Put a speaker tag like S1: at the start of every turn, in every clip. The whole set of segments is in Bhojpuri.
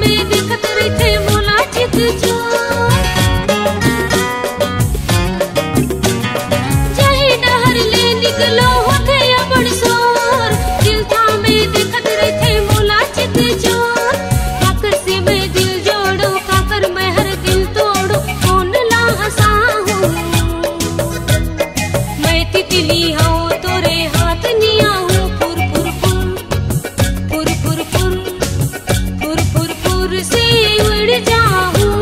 S1: में दिखत रहिथे मोला चित चोर। जही डहर ले निकलो होथे अबड़ सोर, दिल था में दिखत रहिथे मोला चित चोर। काकर से मैं दिल जोड़ो, काकर मैं हर दिल तोड़ो, कौन ला हंसाहूं। मैं तितली हूँ तोरे हाथ निया हूँ, फुर फुर फुर फुर फुर फुर फुर फुर से उड़ जाऊं,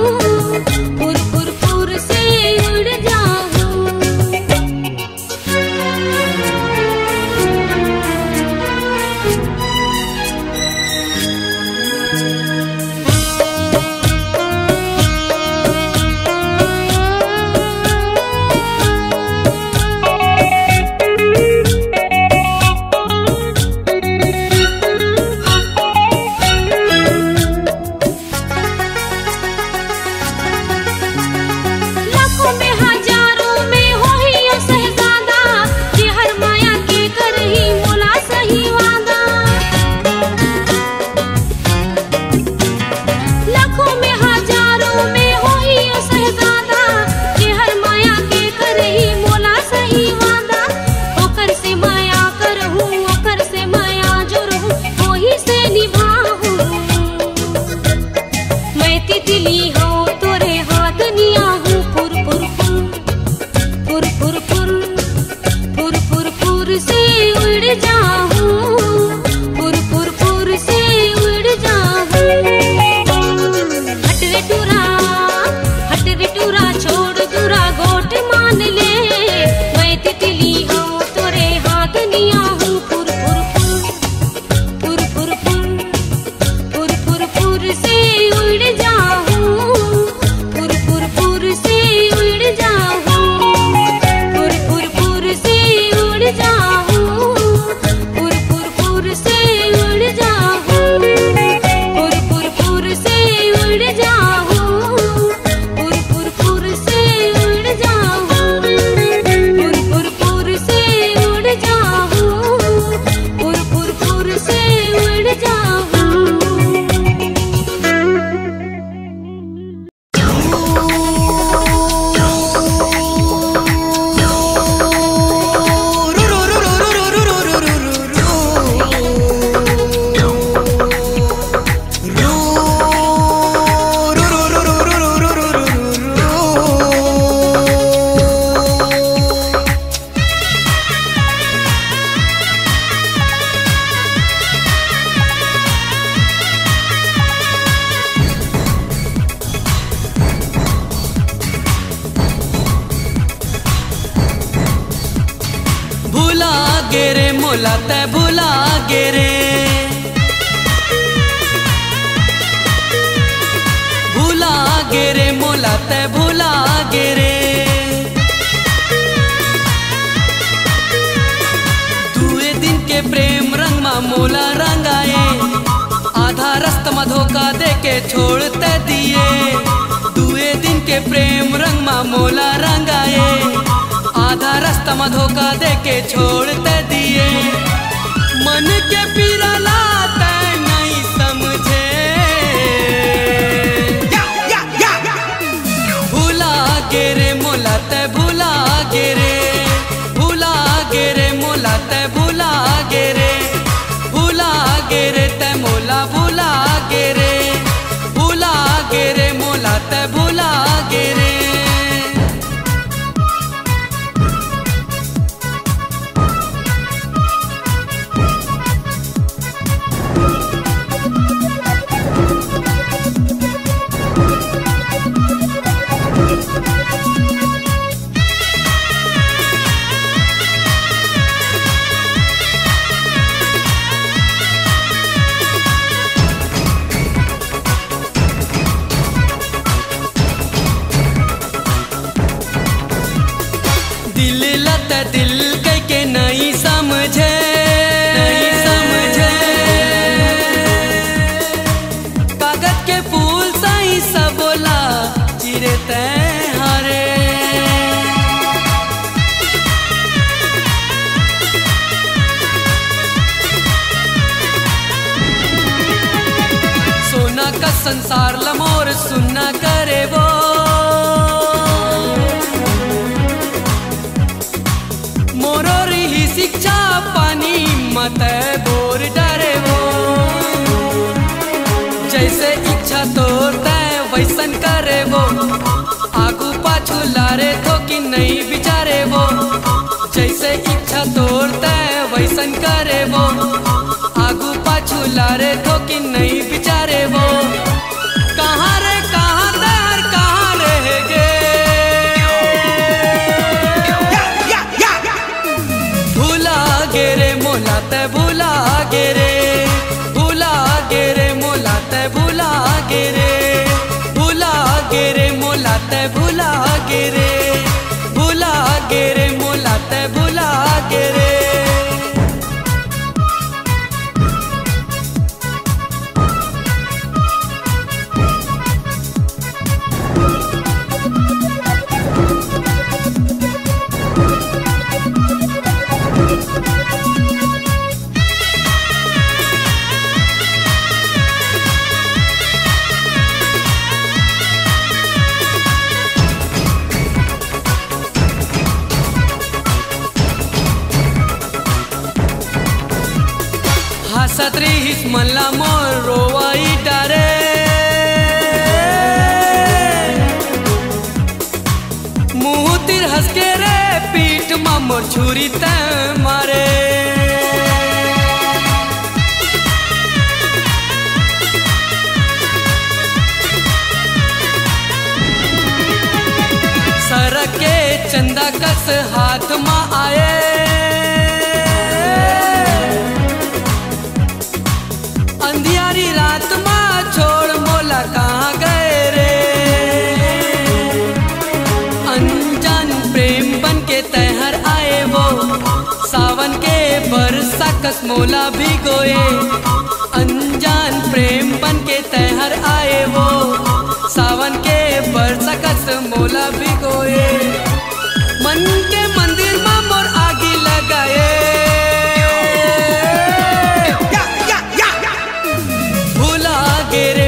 S1: फुर फुर फुर से उड़ जाऊं। लाखों में हजारों में होही ओ शहजादा, जे हर माया के करही मोला सही वादा। लाखों में हजारों में होही ओ शहजादा, जे हर माया के करही मोला सही वादा। ओकर से माया करहूं, ओकर से माया जोड़हूं, ओही से निभाहूं। मैं तितली हूँ तोरे हाथ निया हूँ, फुर फुर फुर फुर फुर फुर फुर फुर से उड़ जाऊं, फुर फुर फुर से उड़ जाऊं। हट रे टूरा छोड़ दूरा गोट मान ले। मैं तितली हूँ तोरे हाथ निया हूँ, फुर फुर फुर फुर फुर फुर फुर से उड़ जाऊं, फुर फुर फुर से उड़ जाऊं, फुर फुर फुर से उड़ जाऊं, फुर फुर फुर से उड़ जाऊं, फुर फुर फुर से उड़ जाऊं, फुर फुर फुर से उड़ जाऊं, फुर फुर फुर से उड़ जाऊं, फुर फुर फुर से उड़ जाऊं।
S2: भूला गे रे मोला तै भूला गे रे, भूला गे रे मोला तै भूला गे रे। दुए दिन के प्रेम रंग मा मोला रंगाए, आधा रास्ता में धोखा दे के छोड़ते दिए। दुए दिन के प्रेम रंग मा मोला रंगाए, आधा रास्ता में धोखा दे के छोड़ते दिए। मन के पीरा लाते नहीं समझे, भूला गे रे मोला तै भूला गे रे, भूला गे रे मोला तै भूला गे रे, भूला गे रे तै मोला भूला गे रे, भूला गे रे मोला तै भूला गे रे। दिल कह के नहीं समझे, नहीं समझे। कागज के फूल सही सब बोला चिरे तैं हरे। सोना सोना का संसार लमोर सुनना करे वो। मोरोरी ही शिक्षा पानी मत बोर डरे वो। जैसे इच्छा तोड़ता है वैसन करे वो। आगू पाछू लारे तो कि नहीं बिचारे वो। जैसे इच्छा तोड़ता है वैसन करे वो। आगू पाछू लारे तो कि नहीं बिचारे वो। कहाँ रे कहाँ दर कहाँ रह गे। भूला गे रे मोला ते भूला गे रे। भूला गे रे मोला ते भूला गे रे। भूला गे रे मोला ते भूला गे रे। भूला गे रे मोला ते भूला गे रे। हसत्री हिस मला मोर रोवाई डारे। मुँह तिर हंस के रे पीठ मा मोर छुरी ते मारे। सरक के चंदा कस हाथ मा आए। अंधियारी रात माँ छोड़ मोला कहाँ गए रे। अनजान प्रेम बन के तैहर आए वो। सावन के बरसा कस मोला भिगोए। अनजान प्रेम बन के तैहर आए वो। सावन के बरसा कस मोला भिगोए। मन के मंदिर में मोर आगी लगाए। भूला गे रे।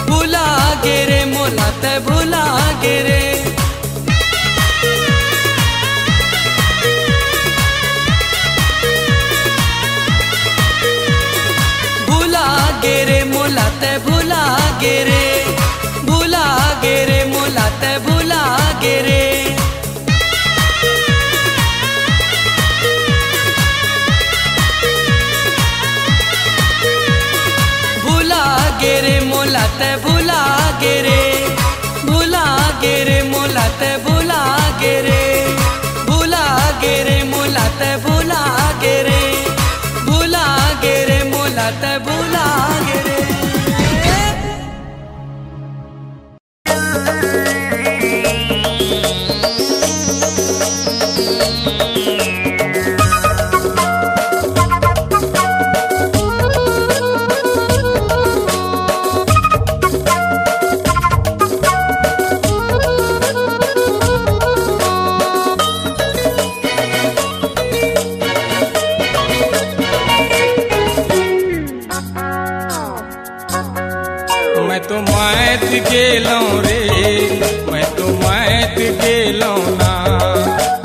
S2: भूला गे रे मोला ते भूला गे रे। भूला गे रे मोला ते भूला गे रे। भूला गे रे मोला ते भूला गे रे। गे रे मोला ते भूला गे रे। भूला गे रे मोला ते भूला गे रे। भूला गे रे मोला ते भूला गे रे। भूला गे रे मोला ते भूला गे रे।
S3: गेलों रे मैं तो मैत गेलों ना।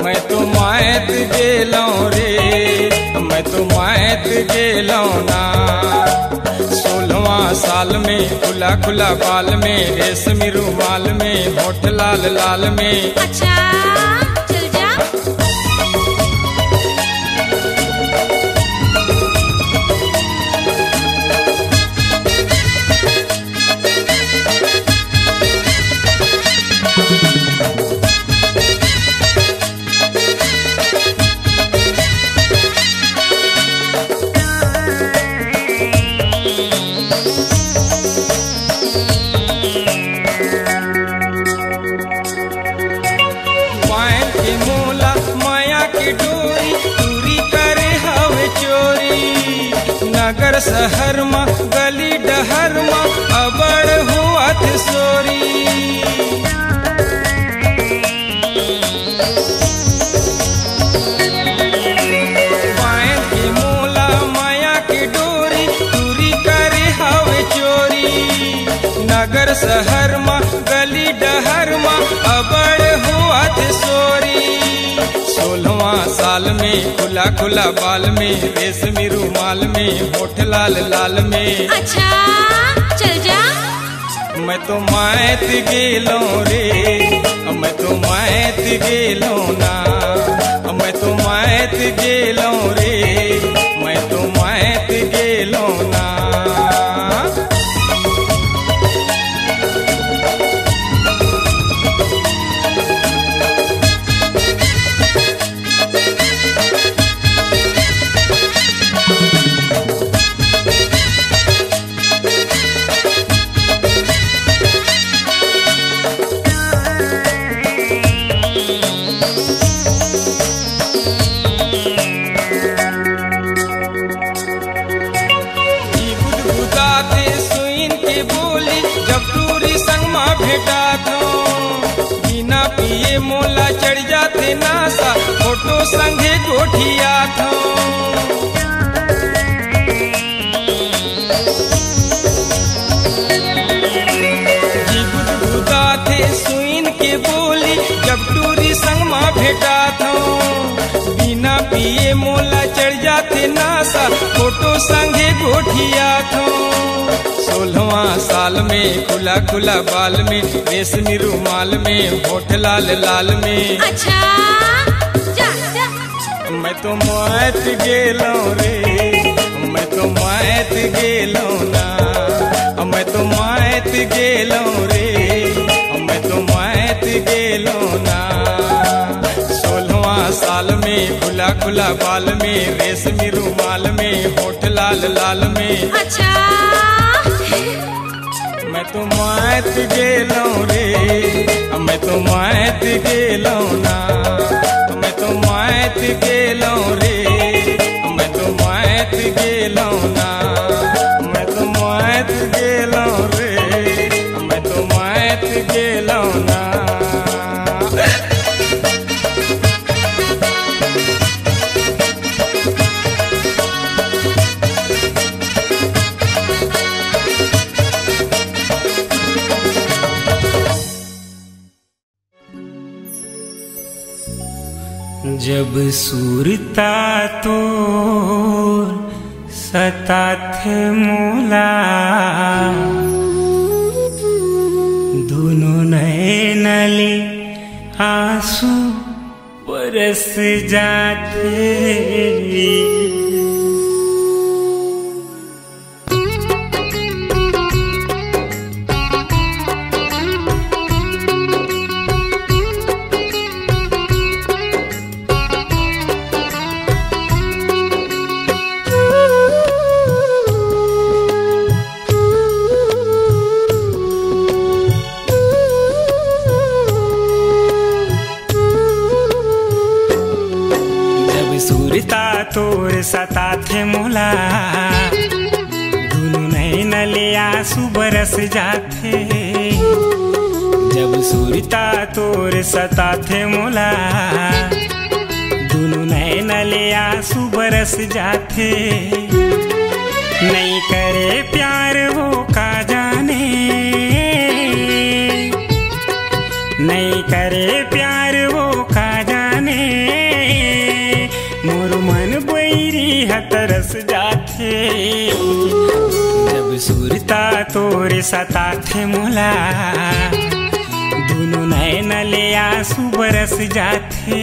S3: मैं तो मैत गेलों रे मैं तो मैत गेलों ना। 16वां साल में खुला खुला बाल में रेशमी रुमाल में होठ लाल लाल में।
S1: अच्छा चल जा।
S3: नगर शहर में गली डहर में अबड़ हुआ सोरी। माया की मोला माया की डोरी दूरी नगर शहर माँ गली डहर माँ अबड़ हुआत सोरी। 16वां साल में खुला खुला बाल में रेशमी रुमाल में होठ लाल लाल में।
S1: अच्छा चल जा।
S3: मैं तो मायत गेलो रे, मैं तो मायत गेलो ना, मैं तो मायत गेलो रे, मैं तो मायत गेलो ना। बिना पिए मोला चढ़ जाते नासा फोटो संगे गोठिया था। थे सुइन के बोली जब टूरी संग माँ भेटा था। बिना पिए मोला चढ़ जाते नासा फोटो संगे गोठिया था। 16वां साल में खुला खुला बाल में रेशमी रुमाल में होठ लाल लाल में।
S1: अच्छा जा जा।
S3: मैं तो मायत गेलो रे, मैं तो मायत गेलो ना, मैं तो मायत गेलो रे, मैं तो मायत गेलो ना। 16वां साल में खुला खुला बाल में रेशमी रुमाल में होठ लाल लाल में।
S1: अच्छा
S3: मैं तो मायत गेलो रे, मैं तो मायत गेलो ना, मैं तो मायत गेलो रे, मैं तो मायत गेलो ना, मैं तो मायत गेलो रे, मैं तो मायत गेलो ना।
S4: जब सूरता तोर सताथे मोला, दोनों नैन ले आंसू बरस जाते। तोर सताथे मोला, दोनों नैन ले आंसू बरस जाते। जब सूरता तोर सताथे मोला, दोनों नैन ले आंसू बरस जाते। नहीं करे प्यार वो का जाने, नहीं करे प्यार वो का जाने। मोर मन बैरी हतरस जाते। जब सूरता तोरे सताथे मोला, दोनों नैन ले आंसू बरस जाते।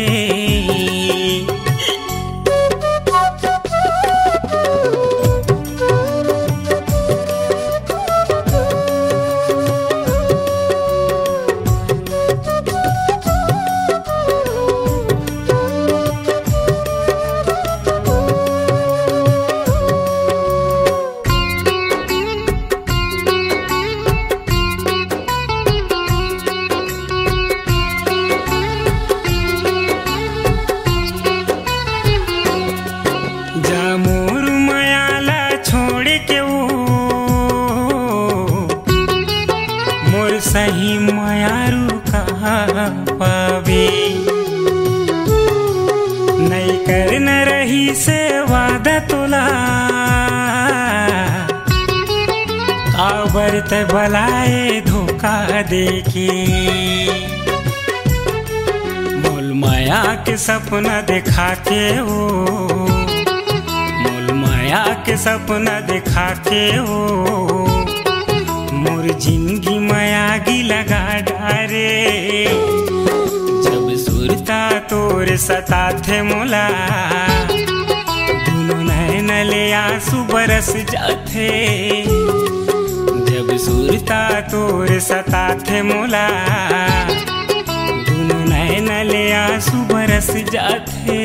S4: आवरत बलाए धोखा देके मोल माया के सपना दिखा के हो, मोल माया के सपना दिखा के हो मोर जिंदगी मायागी लगा डारे। जब सुरता तोर सता थे मोला दोनों नैन ले आंसू बरस जाते। जब सुरता तोर सता थे मोला दोनों नैन ले आंसू बरस जाते।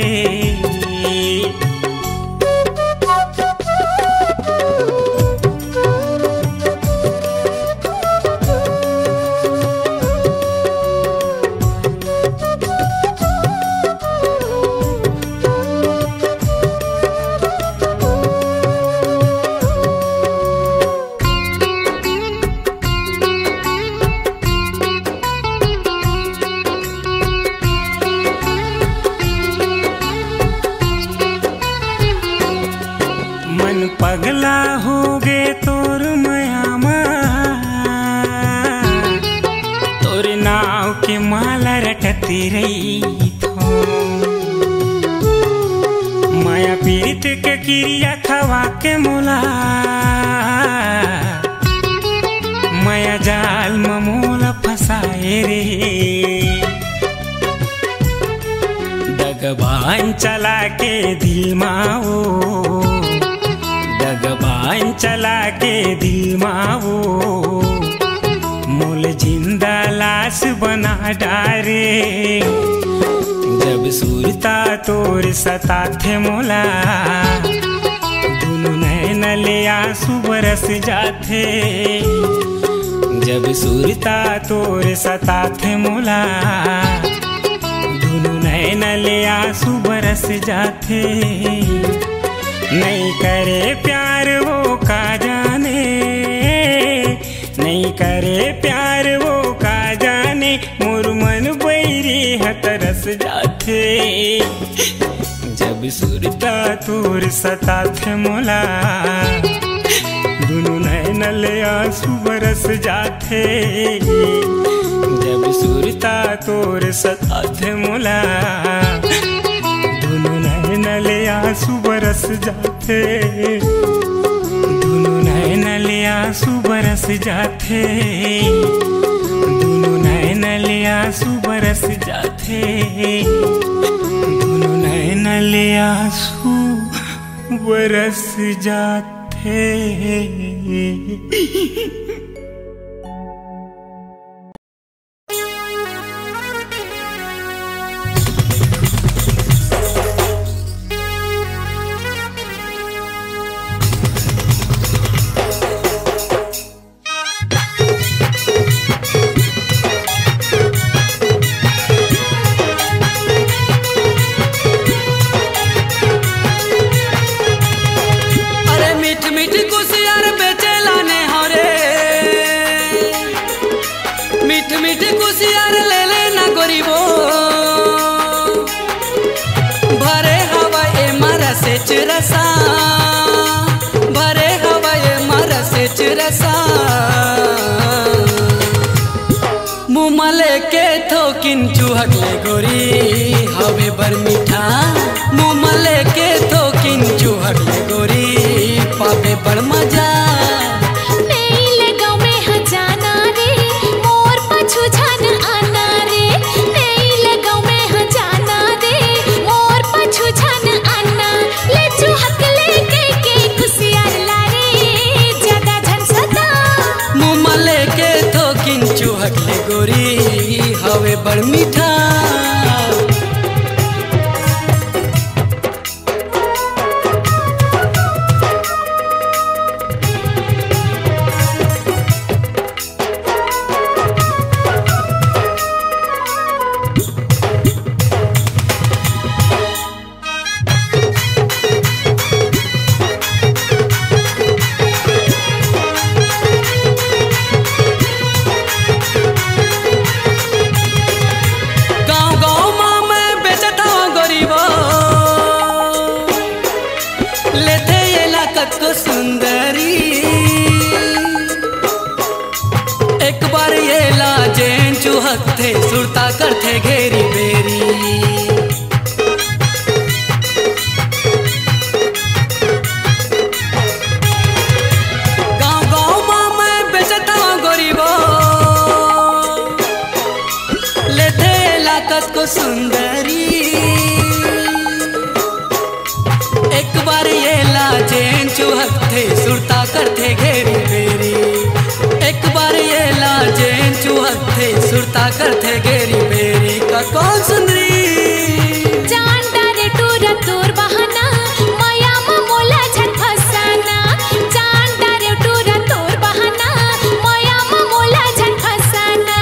S4: पगला हो गे तोर मयामा तोर नाव के माला रटती रही थो। माया पीड़ित के क्रिया खवा के मोला माया जाल ममोला फसाए रे। दगबान चला के दिल माओ, दगबान चला के दिल माओ मोल जिंदा लाश बना डारे। जब सुरता तोर सता थे मोला दोनों नैन ले आंसू बरस जाते। जब सुरता तोर सता थे मोला दोनों नैन ले आंसू बरस जाते। नहीं करे प्यार वो का जाने, नहीं करे प्यार वो का जाने मोर मन बैरी हतरस जाते। जब सुरता तोर सता थे मोला दोनों नैन ले आंसू बरस जाते। जब सुरता तोर सता थे मोला दोनों नैन ले आंसू बरस जाते। दोनों नैन ले आंसू बरस जाते। दोनों नैन ले आंसू बरस जाते। दोनों नैन ले आंसू बरस जाते।
S2: भरे हवाए मारा से चिरसा मुमले के थोकिन चुहकले गोरी हवे बर मीठा। मुमले के थोकिन चुहकले गोरी पावे बड़ मजा। चुहकले गोरी हवे बड़ मीठा। करथे घेरी बेरी। गाँव गाँव माँ मैं बेचता हूँ गरीबो, लेथे लाकत को सुंदरी। एक बार ये लाजेन चुहकथे सुरता करथे घेरी बेरी। एक बार ये लाजेन चुहकथे सुरता करथे घेरी बेरी। का कौन सुंदरी
S1: जान डारे टूरा तोर बहाना, माया में मोला झट फसाना। जान डारे टूरा तोर बहाना, माया में मोला झट फसाना।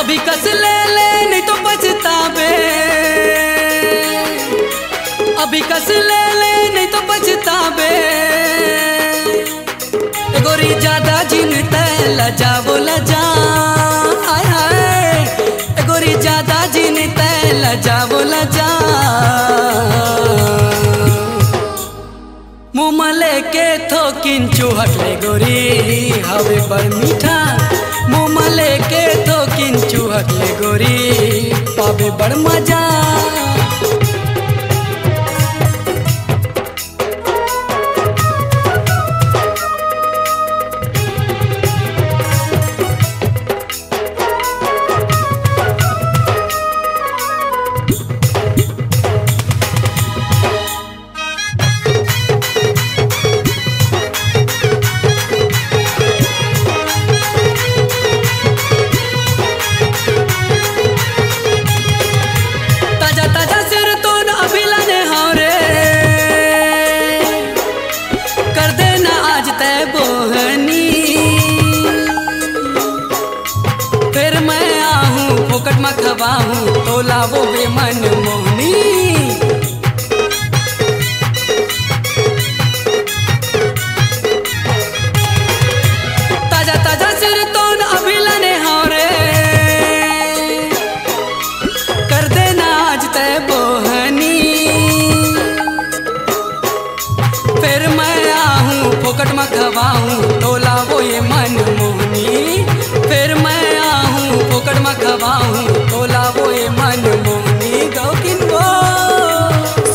S2: अभी कस ले नहीं तो पछतावे, अभी कस ले नहीं तो पछतावे। गोरी ज्यादा जिनते लजावो लजा, हाय हाय गोरी ज्यादा जिनते लजावो लजा। मुँह मले के थोकिन चूहटले गोरी हवे बड़ मीठा। मुँह मले के थोकिन चूहटले गोरी पावे बड़ मजा। खवाहूँ तो लावो वे मन मोहनी। ताजा ताजा सिर तो अभी लने हारे, कर देना आज तय बोहनी। फिर मैं आहूँ फोकट में खवाहूँ तो लावो ये मन मोहनी। फिर मैं आहूँ फोकट में खवाहूँ तो लावो ये मन मोहनी। गौ किन वो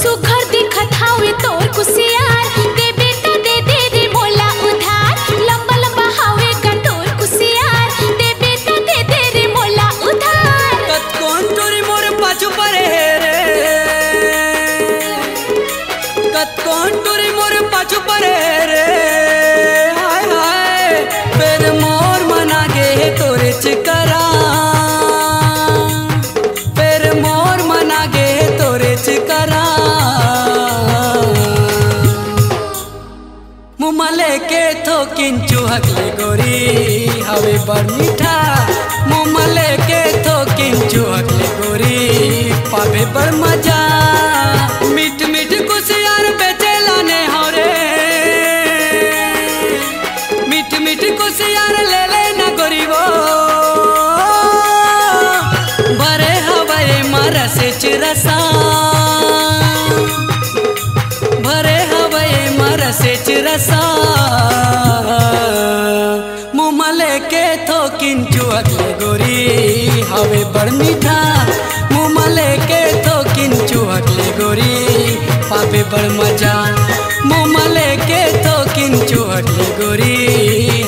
S1: सुघर दिखत हावे तोर कुसियार, दे बेटा दे दे रे मोला उधार। लंबा लंबा हावे का तोर कुसियार, दे बेटा दे दे रे मोला उधार।
S2: कत कौन टोरी मोर पाछू परे रे, कत कौन टोरी मोर पाछू परे रे। हाय हाय फिर मोर मना गे तोरे चिकरा, फिर मोर मना गे तोरे चिकरा। मुमले के थोकिन चूहकले गोरी हवे बड़ मीठा। मुमले के थोकिन चूहकले गोरी पावे बड़ मजा। मीठ मीठ कुसियार बेचे लाने हरे, मीठ मीठ कुसियार ले लेना गोरीबो। भरे हवाए मारा से चिरसा, भरे हवाए मारा से चिरसा। मुमले के थोकिन चूहकले गोरी हवे बड़ मीठा। मुमले के थोकिन चूहकले गोरी पावे बड़ मजा। मुमले के थोकिन चूहकले गोरी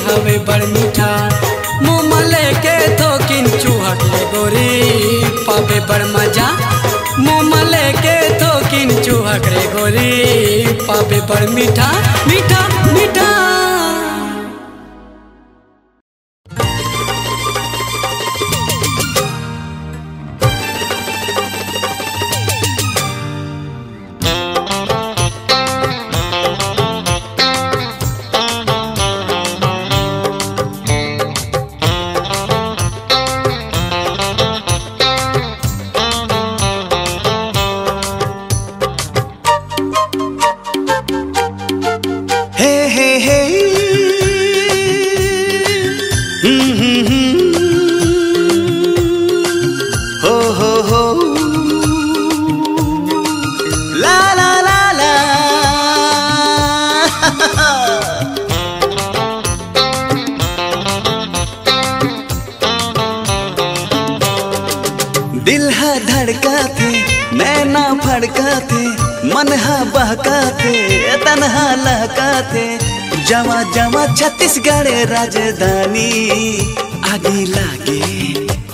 S2: हवे बड़ मीठा। मुमले के थोकिन चूहकले गोरी पावे बड़ मजा। मुमले के थोकिन चूहकले गोरी पावे बड़ मीठा मीठा मीठा।
S5: hey hey hey दिल हा धड़का थे नैना फड़का थे मन हा बहका थे तनहा लहका थे जवा जवा छत्तीसगढ़ राजधानी आगे लागे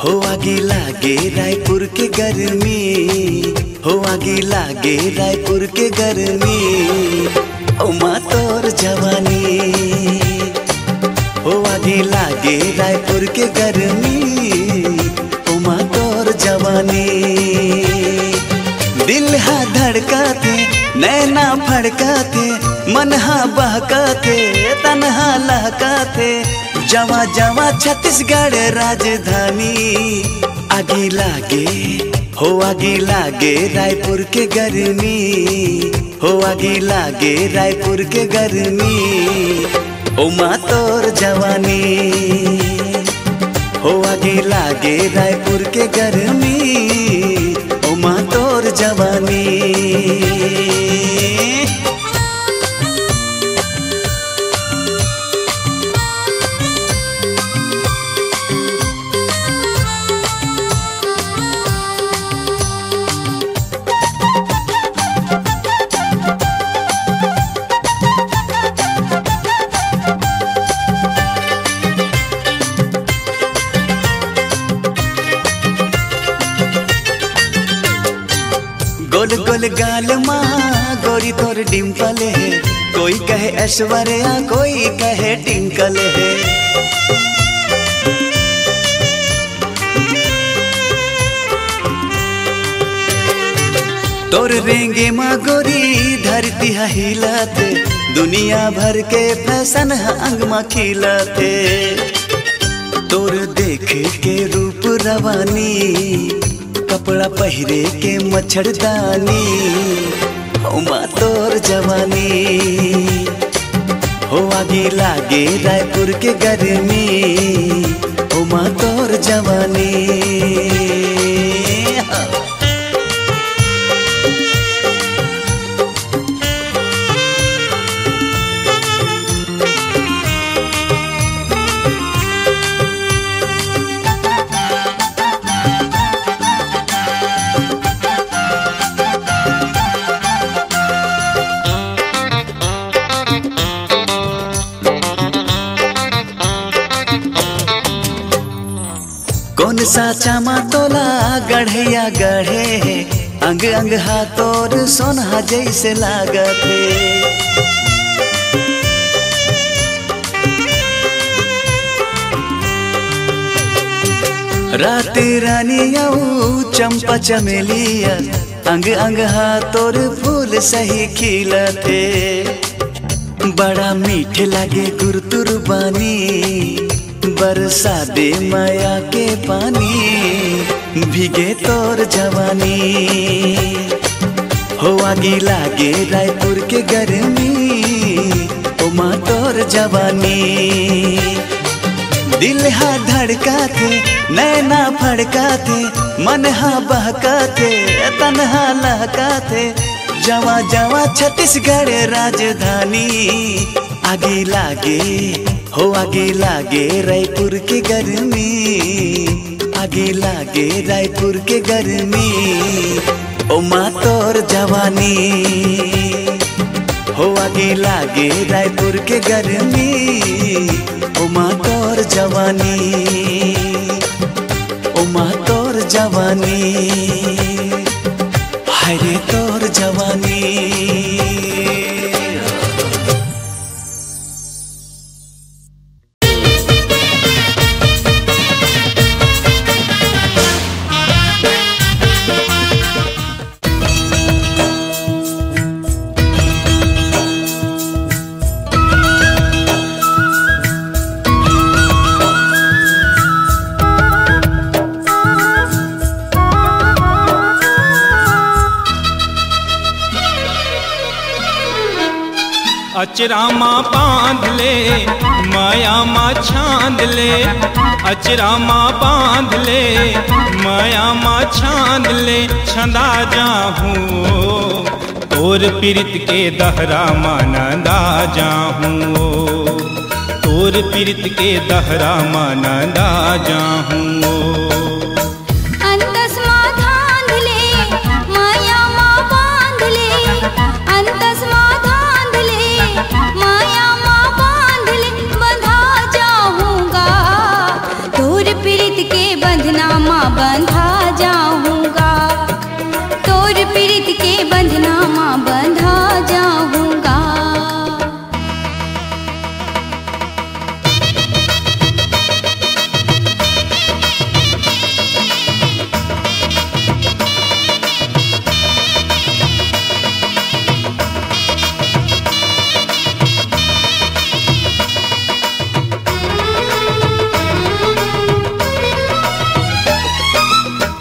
S5: हो आगे लागे रायपुर के गर्मी हो आगे लागे रायपुर के गर्मी ओ माँ तोर जवानी हो आगे लागे रायपुर के गर्मी ओ माँ तोर जवानी दिल हा धड़का थे नैना फड़का थे मन हा बहका थे तनहा लहका थे जवा जवा छत्तीसगढ़ राजधानी आगे लागे हो आगे लागे रायपुर के गर्मी हो आगे लागे रायपुर के गर्मी ओ माँ तोर जवानी हो आगे लागे रायपुर के गर्मी ओ माँ तोर जवानी। गोल गोल गाल माँ गोरी तोर डिम्पल है कोई कहे ऐश्वर्या कोई कहे टिंकल है तोर रेंगे माँ गोरी धरती हिलत दुनिया भर के फैशन अंग माँ खिलते तोर देख के रूप रवानी कपड़ा पहिरे के मच्छरदानी हो माँ तोर जवानी हो आगे लागे रायपुर के गर्मी हो माँ तोर जवानी। कौन साचा माँ तोला गढ़िया गढ़े है अंग अंग हाथोर सोना जैसे लागत है रात रानी आऊ चंपा चमेलिया अंग अंग हाथोर फूल सही खिलते बड़ा मीठ लागे गुरतुर बानी बरसा दे माया के पानी भीगे तोर जवानी हो आगे लागे रायपुर के गर्मी ओ माँ तोर जवानी दिल हा धड़का थे नैना फड़का थे मन हा बहका थे तनहा लहका थे जवा जवा छत्तीसगढ़ राजधानी आगे लागे हो आगे लागे रायपुर के गर्मी आगे लागे रायपुर के गर्मी ओ माँ तोर जवानी हो आगे लागे रायपुर के गर्मी ओ माँ तोर जवानी ओ माँ तोर जवानी हरे तोर जवानी।
S3: अचरा माँ बांध ले माया माँ छांद ले अचरा माँ बांध ले माया माँ छांद ले छंदा जाहूँ तोर पीरित के दहरा मानंदा जाहूँ तोर पीरित के दहरा मानंदा जाहूँ।
S1: अंतस बंधना माँ बंधा जाऊंगा।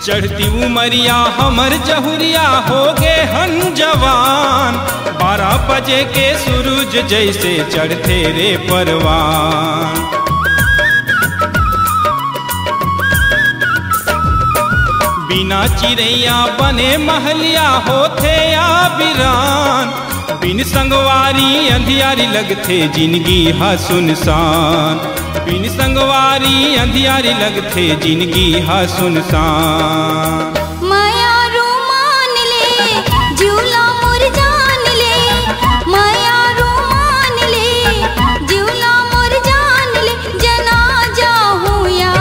S3: चढ़ती उमरिया हमर जहुरिया हो गे हन जवान, 12 बजे के सूरज जैसे चढ़ते रे परवान। बिना चिड़ैया बने महलिया होते आबिरान, बिन संगवारी अंधियारी लगते जिंदगी हा सुनसान। बिन संगवारी अंधियारी लगते जिंदगी हा सुनसान।
S1: माया रू मान ले झूला मोर जान ले, माया रू मान ले झूला मोर जान ले। जना जाहूँ या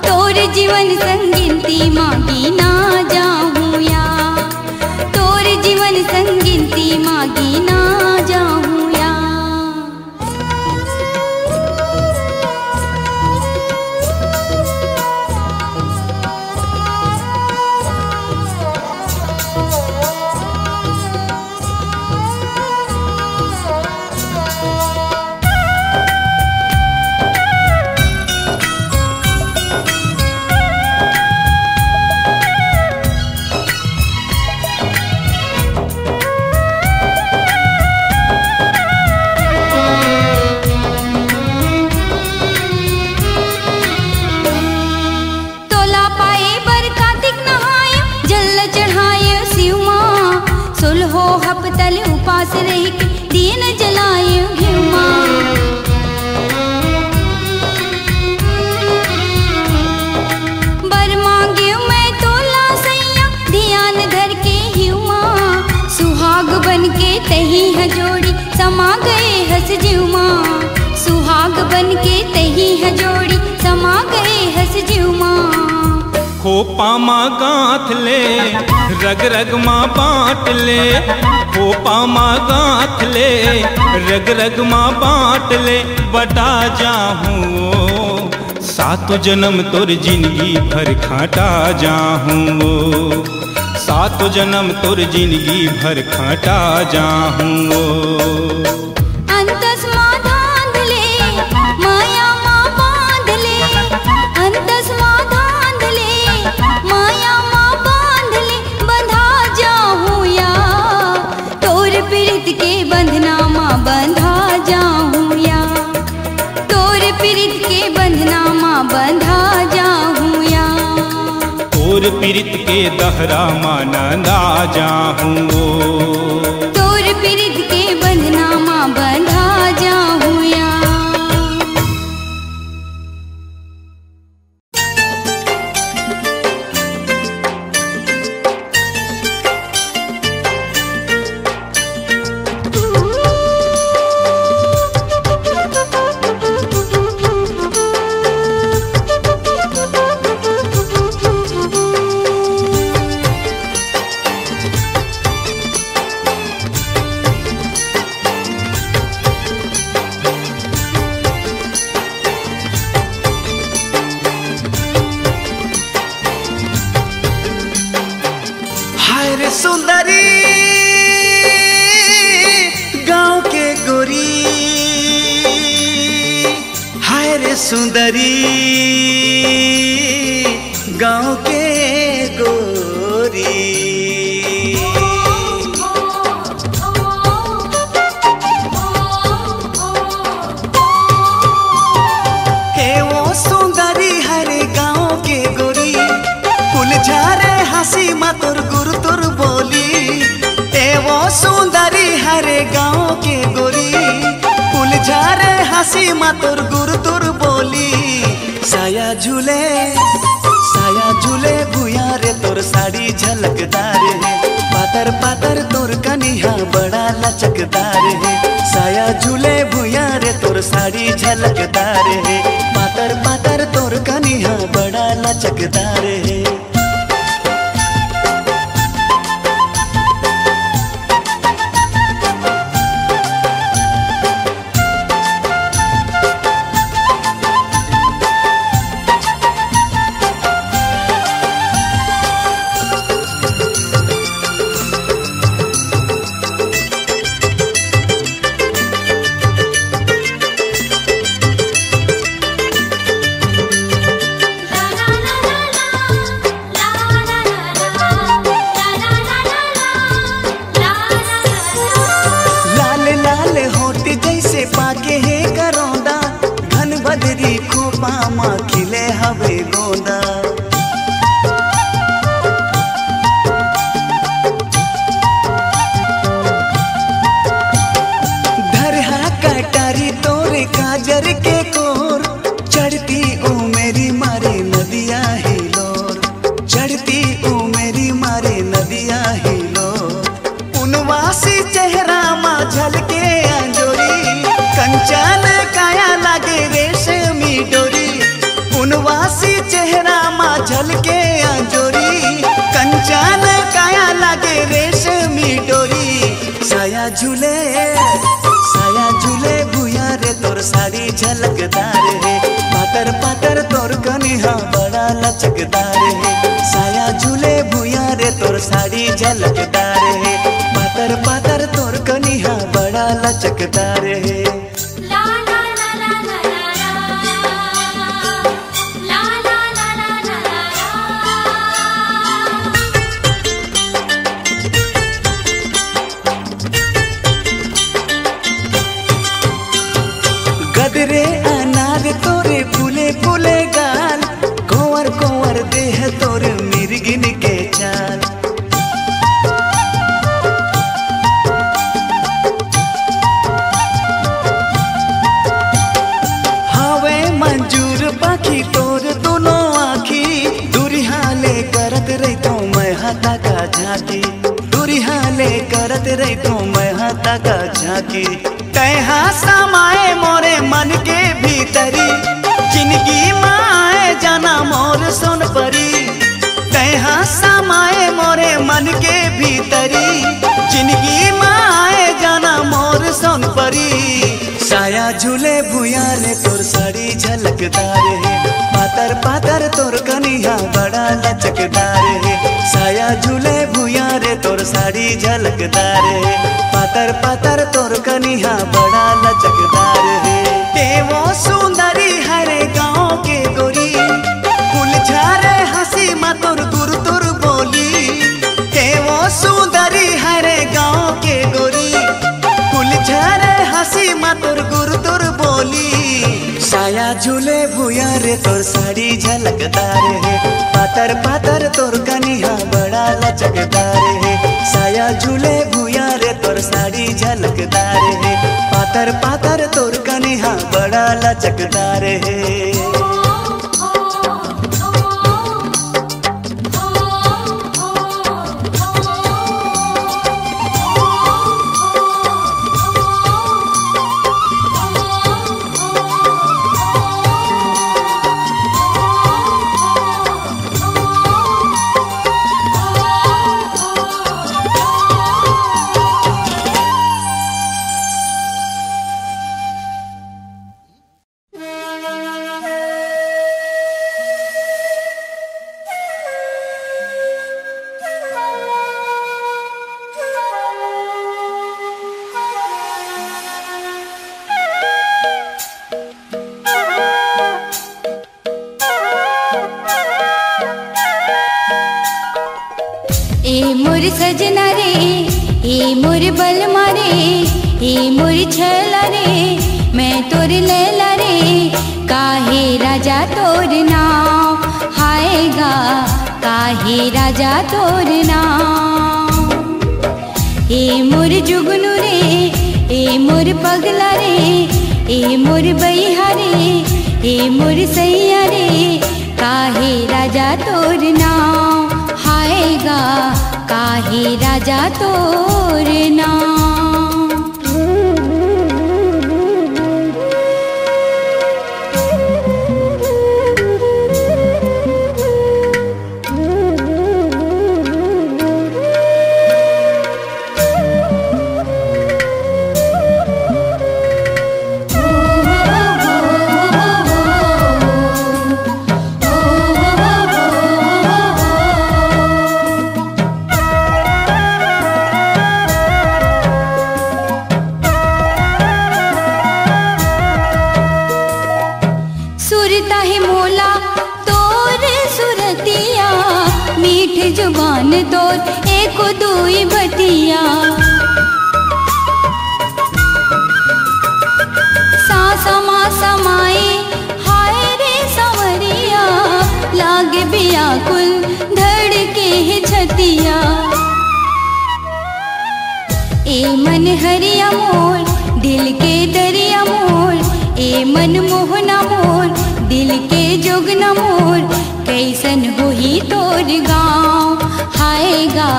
S1: तोर जीवन संगिनती मांगी ना जाहूँ या, तोर जीवन संगिनती मांगी ना जाहूँ या। हपतल उपास रह के दीन जलाए घिमा। बर मांगे मैं तोला सैया ध्यान धर के हिमा। सुहाग बन के तही है जोड़ी समा गए हंस जीवमा। सुहाग बन के तही है जोड़ी समा गए हंस जीवमा।
S3: खोपा माँ गाँथ ले रग रग माँ बाँट ले, खोपा माँ गाँथ ले रग रग माँ बाँट ले। बटा जाहूँ सातों जन्म तोर जिंदगी भर खाटा जाहूँ, सातों जन्म तोर जिंदगी भर खाटा जाहूँ।
S1: अंतस माँ धांध ले माया माँ बांध ले, अंतस माँ धांध ले माया माँ बांध ले। बंधा जाहूँ या तोर पीड़ित के बंधना माँ बंधा जाहूँ या, तोर पीड़ित के बंधना माँ बंधा जाहूँ या।
S3: तोर पीड़ित के दहरा माँ नंदा जाहूँ,
S1: तोर पीड़ित के बंधना माँ बंधा जाहूँ या।
S5: सुंदरी गांव के गोरी, हाय रे सुंदरी गांव के गोरी। हे वो सुंदरी हरे गांव के गोरी, फूल झारे हंसी मातुर गुरु तुर बोली। ए वो सुंदरी हरे गांव के गोरी, फूल झारे हंसी मातुर गुरु तुर बोली। साया झूले भुया रे तोर साड़ी झलकदार है, पातर पातर तोर कनिया बड़ा लचकदार है। साया झूले भुया रे तोर साड़ी झलकदार है, पातर पातर तोर कनिया बड़ा लचकदार है। बदरी खोपा माँ खिले हवे गोंदा। धरहा कटारी तोरे काजर के कोर, चढ़ती ओ मेरी मारे नदिया हिलोर, चढ़ती ओ मेरी मारे नदिया हिलोर। उनवासी चेहरा माँ झलके अंजोरी, कंचन काया लागे रेशमी डोरी। उनवासी चेहरा माँ झलके अंजोरी, कंचन काया लागे रेशमी डोरी। साया झूले भुया रे तोर साड़ी झलकदार है, पातर पातर तोर कनिहा बड़ा लचकदार है। साया झूले भुया रे तोर साड़ी झलकदार है, पातर पातर तोर कनिहा बड़ा लचकदार है। गदरे अनार तोरे फूले फूले गाल, कोवर कोवर देह तोर मिर्गिन के चाल। हवे मंजूर पाखी तोर दोनों आखी, दुरिहाले करत रही तो मैं हाथा का झांकी, दुरिहाले करत रही तो मैं हाथा का झांकी। तैहा समाए मोरे मन के भीतरी, जिंदगी माए जाना मोर सोन परी। तैहा समाए मोरे मन के भीतरी, जिंदगी माए जाना मोर सोन परी। साया झूले भुया रे तोर साड़ी झलकदार है, पातर पातर तोर कनिहा बड़ा लचकदार है। साया झूले भुया रे तोर साड़ी झलकदार है, पातर पातर तोर कनिहा बड़ा लचकदार है। देवो सुंदरी हरे गाँव के गोरी, फूल झारे हंसी मा तोर गुरु तुर बोली। देवो सुंदरी हरे गाँव के गोरी, फूल झारे हंसी मा तोर गुरु तुर बोली। साया झूले भुया रे तोर साड़ी झलकदार है, पातर पातर तोर कनिहा बड़ा लचकदार है। साया झूले भुया रे तोर साड़ी झलकदार है, पातर पातर तोर कनिहा बड़ा लचकदार है।
S6: मोर सजना रे, ए मोर बलमा रे, ए मोर छला रे, मैं तोर लैला रे। काहे राजा तोर नाम हायगा, काहे राजा तोर नाम। ए मोर जुगनू रे, ए मोर पगला रे, ए मोर बैहा रे, ए मोर सैया रे। काहे राजा तोर नाम हायगा, काहे राजा तोर नाम। जुबान तोर एक दुई बतिया, सासमा समाए बतिया। ए मन हरिया मोर दिल के दरिया मोर, ए मन मोहना मोर दिल के जोगना मोर, कैसन होही तोर गाँव हाय गा,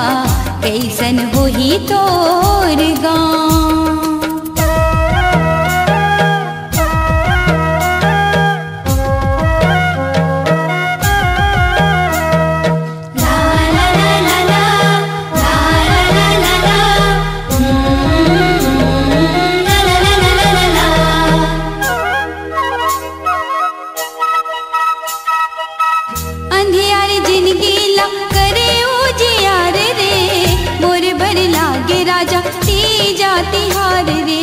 S6: कैसन होही तोर गाँव। अंधियार जिंदगी ला करे उजियार रे, मोर भर लागे राजा ती जाती हार रे।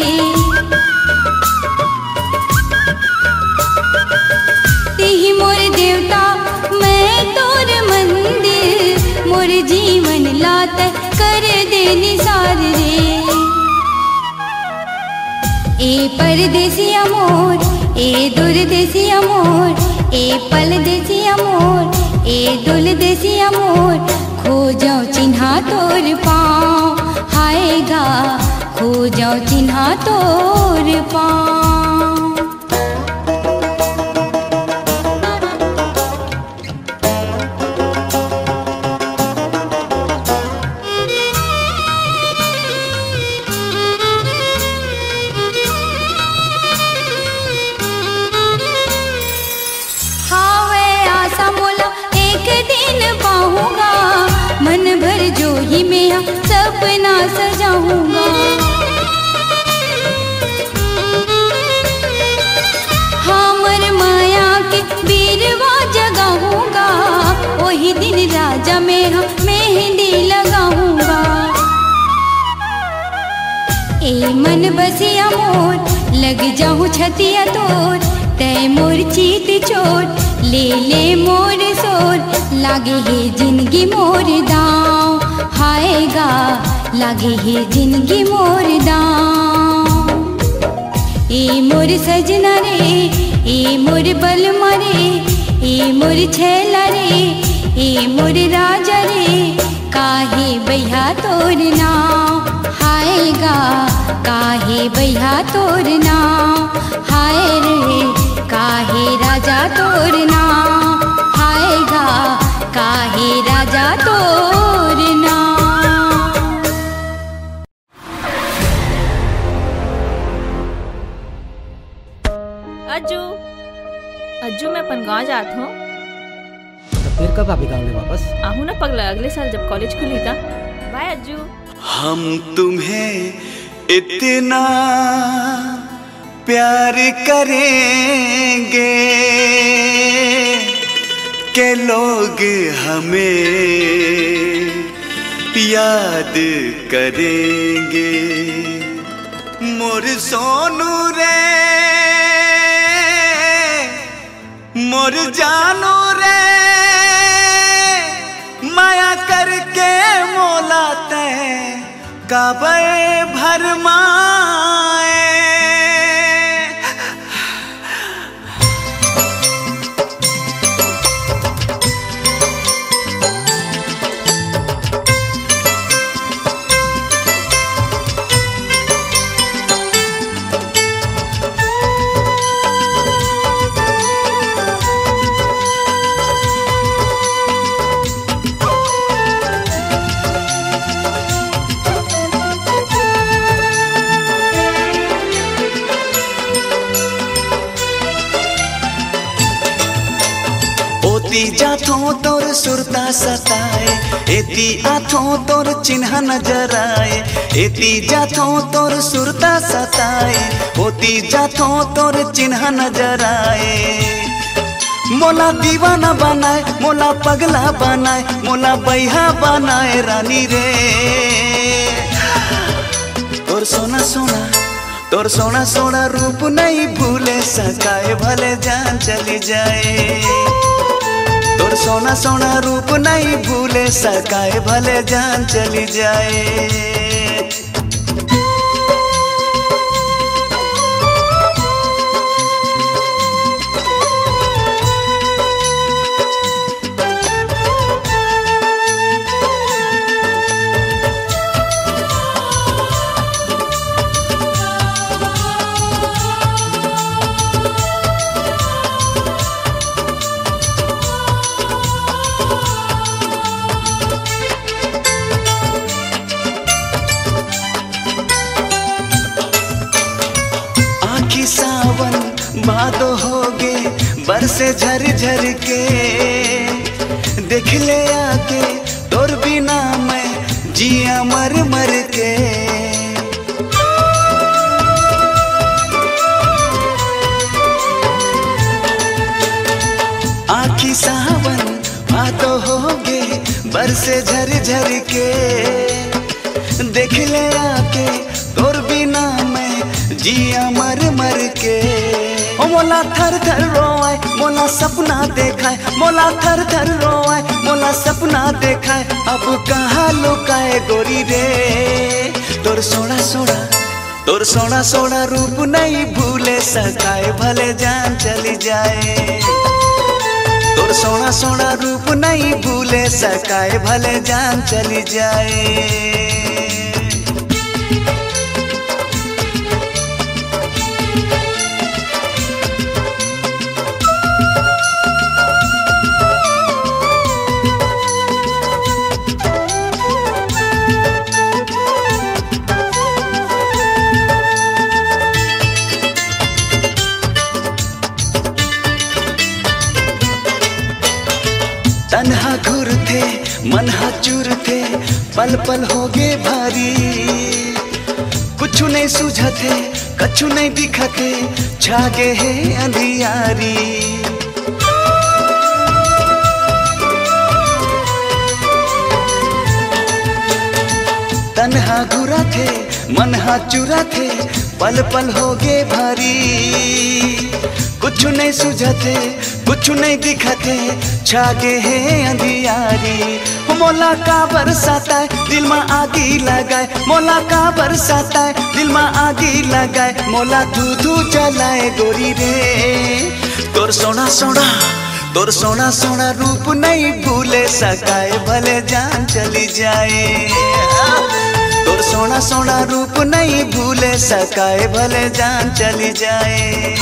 S6: तेही मोर देवता मैं तोर मंदिर, मोर जीवन लात कर दे निसार रे। ए परदेसिया मोर ए दुर्देसिया मोर, ए परदेसिया मोर ए दुर्देसिया मोर, खो जाओ चिन्हा तोर पाँव हाय गा, खो जाओ चिन्हा तोर पाँव। मन भर जो ही मैं सपना सजाऊंगा, हमर माया के बीरवा जगाऊंगा, वही दिन राजा में मेहंदी लगाऊंगा। ए मन बसिया मोर लग जाऊं छतिया तोर, तय मोर चीत चोट ले ले मोर सोर, लागे है जिंदगी मोर दाँव हाय गा, लागे है जिंदगी मोर दाँव। ए मोर सजना रे ए मोर बलमा रे, ए मोर छैला रे ए मोर राजा रे, काहे बैहा तोर नाव हाय गा, काहे बैहा तोर नाव हाय रे, काहे राजा तोर नाव हाय गा, काहे राजा तोर नाव।
S7: अज्जू अज्जू मैं अपन गाँव जात हूँ।
S8: तो फिर कब आप गाँव में वापस?
S7: आहू ना पगला, अगले साल जब कॉलेज खुली था। बाय अज्जू।
S5: हम तुम्हें इतना प्यार करेंगे के लोग हमें याद करेंगे। मोर सोनू रे मोर जानू रे, माया करके मोलाते काबे भरमाए। एती जाथों तोर सुरता सताए, एती आथों तोर चिन्ह नजर आए। एती जाथों तोर सुरता सताए, होती जाथों तोर चिन्ह नजर आए। मोला दीवाना बनाए, मोला पगला बनाए, मोला बैहा बनाए रानी रे। तोर सोना सोना तोर सोना सोना रूप नहीं भूले सकाए, भले जान चली जाए। तोर सोना सोना रूप नहीं भूले सकाए, भले जान चली जाए। होगे बरसे झर झर के, देख ले आके तोर बिना मैं जिया मर मर के। आखी सावन भादो होगे बरसे झर झर के, देख ले आके तोर बिना मैं जिया मर मर के। ओ मोला थर थर रोए मोला सपना देखाए, मोला थर थर रोए मोला सपना देखाए, अब कहाँ लुकाए गोरी रे। तोर सोना सोना तोर सोना सोना रूप नहीं भूले सकाए, भले जान चली जाए। तोर सोना सोना रूप नहीं भूले सकाए, भले जान चली जाए। तन्हा घुर थे मनहा चूर थे, पल पल हो गे भारी। कुछ नहीं सूझते कछु नहीं दिखते, छागे है अंधियारी। तन्हा घुरा थे मनहा चूरा थे, पल पल हो गे भारी। कुछ नहीं सूझते कुछ नहीं दिखते, छागे है अंधियारी। मोला का बरसाता है दिल में आगी लगाए, मोला का बरसाता है दिल में आगी लगाए, मोला धू धू जलाए गोरी रे। तोर सोना सोना तोर सोना सोना रूप नहीं भूले सकाए, भले जान चली जाए। तोर सोना सोना रूप नहीं भूले सकाए, भले जान चली जाए।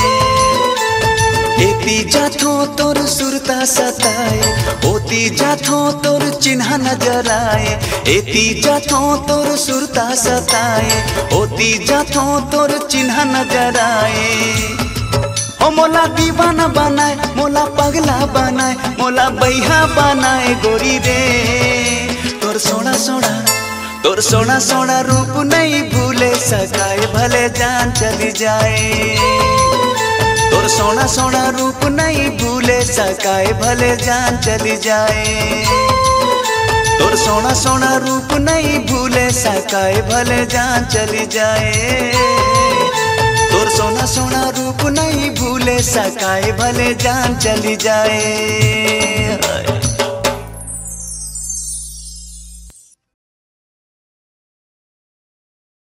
S5: एती जाथो तोर सुरता सताए, ओती जाथो तोर चिन्ह नजर आए। एती जाथो तोर सुरता सताए, ओती जाथो तोर चिन्ह नजर आए। ओ मोला दीवाना बनाए मोला पगला बनाए, मोला बैहा बनाए गोरी रे। तोर सोना सोना तोर सोना सोना रूप नहीं भूले सकाए, भले जान चली जाए। तोर सोना सोना रूप नहीं भूले सकाए, भले जान चली जाए। तोर सोना सोना रूप नहीं भूले सकाए, भले जान चली जाए। तोर सोना सोना रूप नहीं भूले सकाए, भले जान चली जाए।